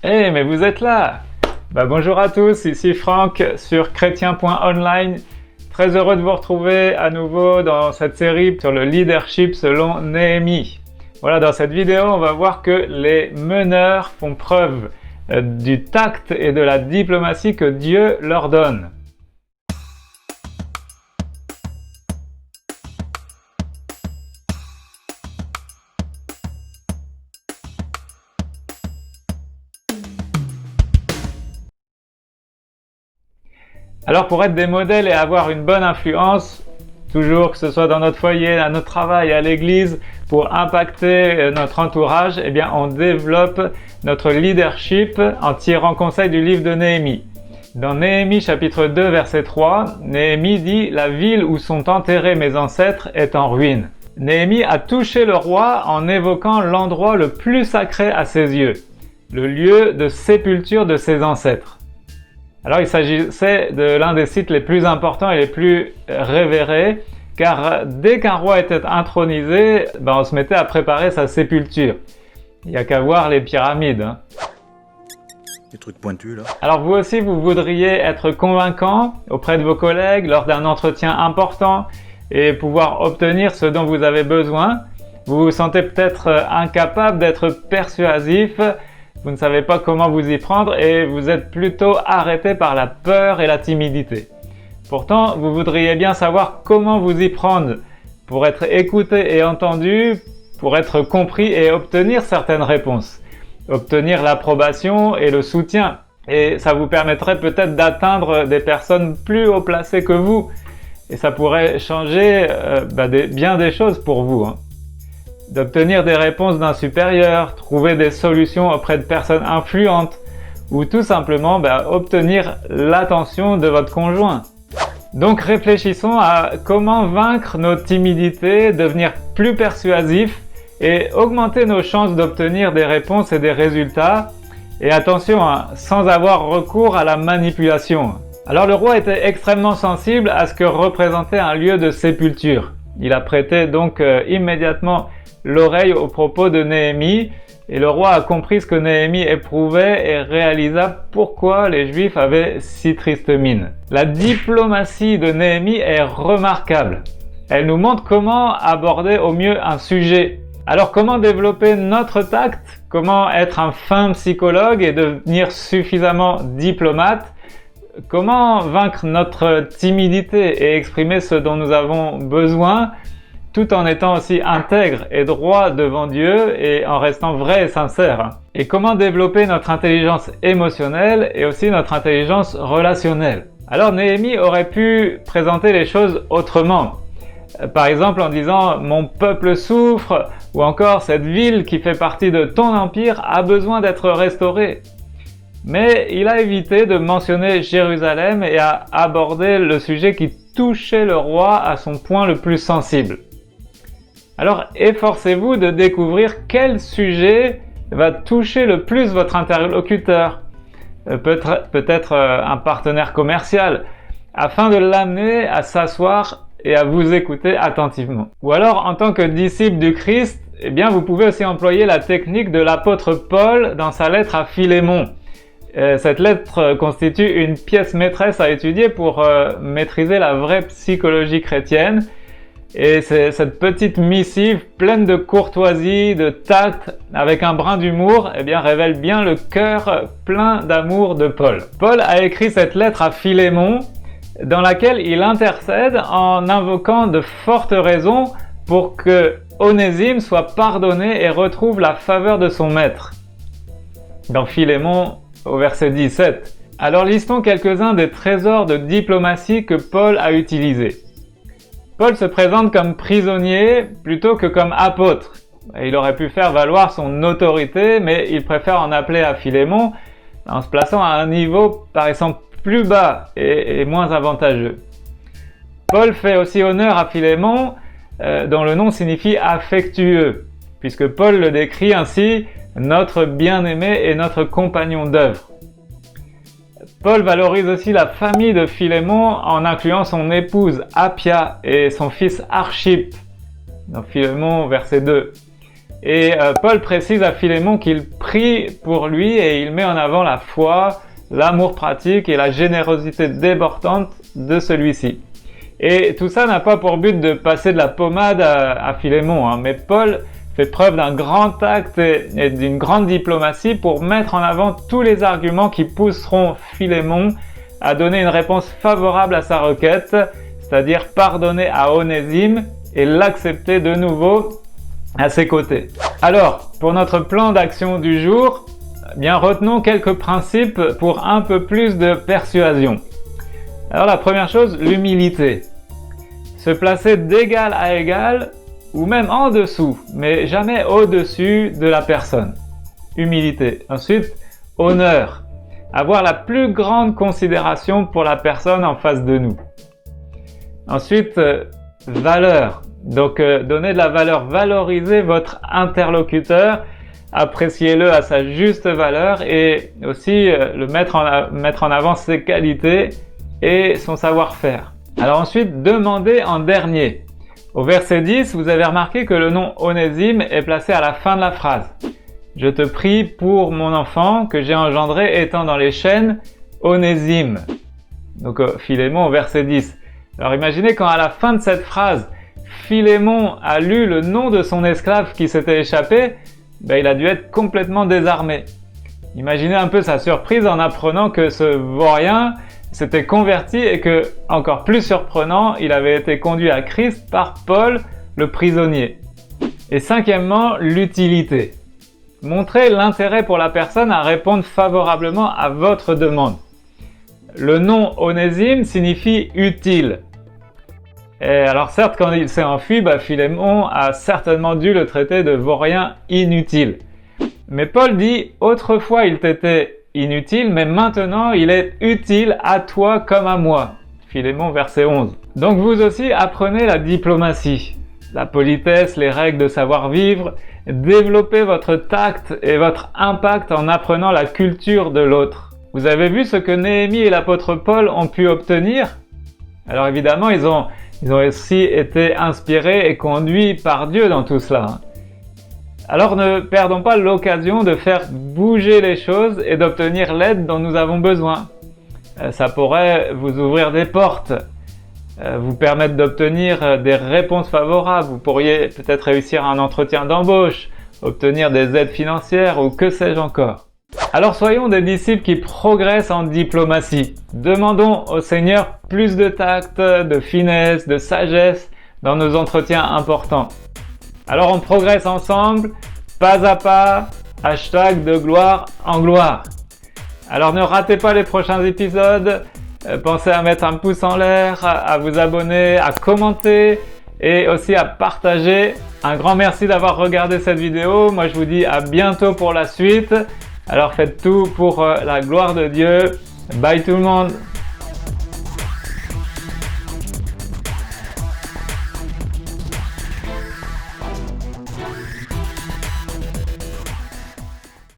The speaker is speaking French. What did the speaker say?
Mais vous êtes là! Bonjour à tous, ici Franck sur chrétien.online. Très heureux de vous retrouver à nouveau dans cette série sur le leadership selon Néhémie. Voilà, dans cette vidéo, on va voir que les meneurs font preuve du tact et de la diplomatie que Dieu leur donne. Alors pour être des modèles et avoir une bonne influence, toujours que ce soit dans notre foyer, à notre travail, à l'église, pour impacter notre entourage, on développe notre leadership en tirant conseil du livre de Néhémie. Dans Néhémie chapitre 2 verset 3, Néhémie dit « La ville où sont enterrés mes ancêtres est en ruine ». Néhémie a touché le roi en évoquant l'endroit le plus sacré à ses yeux, le lieu de sépulture de ses ancêtres. Alors il s'agissait de l'un des sites les plus importants et les plus révérés, car dès qu'un roi était intronisé, on se mettait à préparer sa sépulture. Il n'y a qu'à voir les pyramides. Des trucs pointus là. Alors vous aussi, vous voudriez être convaincant auprès de vos collègues lors d'un entretien important et pouvoir obtenir ce dont vous avez besoin. Vous vous sentez peut-être incapable d'être persuasif. Vous ne savez pas comment vous y prendre et vous êtes plutôt arrêté par la peur et la timidité. Pourtant, vous voudriez bien savoir comment vous y prendre pour être écouté et entendu, pour être compris et obtenir certaines réponses, obtenir l'approbation et le soutien. Et ça vous permettrait peut-être d'atteindre des personnes plus haut placées que vous. Et ça pourrait changer bien des choses pour vous. D'obtenir des réponses d'un supérieur, trouver des solutions auprès de personnes influentes ou tout simplement obtenir l'attention de votre conjoint. Donc réfléchissons à comment vaincre nos timidités, devenir plus persuasifs et augmenter nos chances d'obtenir des réponses et des résultats. Et attention, sans avoir recours à la manipulation. Alors le roi était extrêmement sensible à ce que représentait un lieu de sépulture. Il a prêté donc immédiatement l'oreille aux propos de Néhémie, et le roi a compris ce que Néhémie éprouvait et réalisa pourquoi les Juifs avaient si triste mine. La diplomatie de Néhémie est remarquable. Elle nous montre comment aborder au mieux un sujet. Alors comment développer notre tact? Comment être un fin psychologue et devenir suffisamment diplomate? Comment vaincre notre timidité et exprimer ce dont nous avons besoin tout en étant aussi intègre et droit devant Dieu et en restant vrai et sincère? Et comment développer notre intelligence émotionnelle et aussi notre intelligence relationnelle? Alors Néhémie aurait pu présenter les choses autrement. Par exemple en disant « Mon peuple souffre » ou encore « Cette ville qui fait partie de ton empire a besoin d'être restaurée ». Mais il a évité de mentionner Jérusalem et a abordé le sujet qui touchait le roi à son point le plus sensible. Alors efforcez-vous de découvrir quel sujet va toucher le plus votre interlocuteur, peut-être un partenaire commercial, afin de l'amener à s'asseoir et à vous écouter attentivement. Ou alors en tant que disciple du Christ, vous pouvez aussi employer la technique de l'apôtre Paul dans sa lettre à Philémon. Cette lettre constitue une pièce maîtresse à étudier pour maîtriser la vraie psychologie chrétienne. Et cette petite missive pleine de courtoisie, de tact, avec un brin d'humour, révèle bien le cœur plein d'amour de Paul. Paul a écrit cette lettre à Philémon, dans laquelle il intercède en invoquant de fortes raisons pour que Onésime soit pardonné et retrouve la faveur de son maître. Dans Philémon, au verset 17. Alors listons quelques-uns des trésors de diplomatie que Paul a utilisés. Paul se présente comme prisonnier plutôt que comme apôtre. Il aurait pu faire valoir son autorité, mais il préfère en appeler à Philémon en se plaçant à un niveau paraissant plus bas et moins avantageux. Paul fait aussi honneur à Philémon, dont le nom signifie affectueux, puisque Paul le décrit ainsi « notre bien-aimé et notre compagnon d'œuvre ». Paul valorise aussi la famille de Philémon en incluant son épouse Appia et son fils Archippe, dans Philémon verset 2. Et Paul précise à Philémon qu'il prie pour lui et il met en avant la foi, l'amour pratique et la générosité débordante de celui-ci. Et tout ça n'a pas pour but de passer de la pommade à Philémon, hein, mais Paul fait preuve d'un grand tact et d'une grande diplomatie pour mettre en avant tous les arguments qui pousseront Philémon à donner une réponse favorable à sa requête, c'est-à-dire pardonner à Onésime et l'accepter de nouveau à ses côtés. Alors, pour notre plan d'action du jour, bien retenons quelques principes pour un peu plus de persuasion. Alors la première chose, l'humilité. Se placer d'égal à égal ou même en dessous, mais jamais au-dessus de la personne. Humilité. Ensuite, honneur. Avoir la plus grande considération pour la personne en face de nous. Ensuite, valeur. Donc, donner de la valeur, valoriser votre interlocuteur, appréciez-le à sa juste valeur et aussi mettre en avant ses qualités et son savoir-faire. Alors ensuite, demandez en dernier. Au verset 10, vous avez remarqué que le nom Onésime est placé à la fin de la phrase. Je te prie pour mon enfant que j'ai engendré étant dans les chaînes, Onésime. Donc Philémon au verset 10. Alors imaginez quand à la fin de cette phrase, Philémon a lu le nom de son esclave qui s'était échappé, il a dû être complètement désarmé. Imaginez un peu sa surprise en apprenant que ce vaurien s'était converti et que, encore plus surprenant, il avait été conduit à Christ par Paul, le prisonnier. Et cinquièmement, l'utilité. Montrez l'intérêt pour la personne à répondre favorablement à votre demande. Le nom Onésime signifie utile. Et alors certes, quand il s'est enfui, Philémon a certainement dû le traiter de vaurien inutile. Mais Paul dit, autrefois il t'était inutile, mais maintenant il est utile à toi comme à moi. Philémon verset 11. Donc vous aussi apprenez la diplomatie, la politesse, les règles de savoir-vivre, développez votre tact et votre impact en apprenant la culture de l'autre. Vous avez vu ce que Néhémie et l'apôtre Paul ont pu obtenir? Alors évidemment, ils ont aussi été inspirés et conduits par Dieu dans tout cela. Alors ne perdons pas l'occasion de faire bouger les choses et d'obtenir l'aide dont nous avons besoin. Ça pourrait vous ouvrir des portes, vous permettre d'obtenir des réponses favorables. Vous pourriez peut-être réussir un entretien d'embauche, obtenir des aides financières ou que sais-je encore. Alors soyons des disciples qui progressent en diplomatie. Demandons au Seigneur plus de tact, de finesse, de sagesse dans nos entretiens importants. Alors on progresse ensemble, pas à pas, #de gloire en gloire. Alors ne ratez pas les prochains épisodes, pensez à mettre un pouce en l'air, à vous abonner, à commenter et aussi à partager. Un grand merci d'avoir regardé cette vidéo, moi je vous dis à bientôt pour la suite. Alors faites tout pour la gloire de Dieu. Bye tout le monde!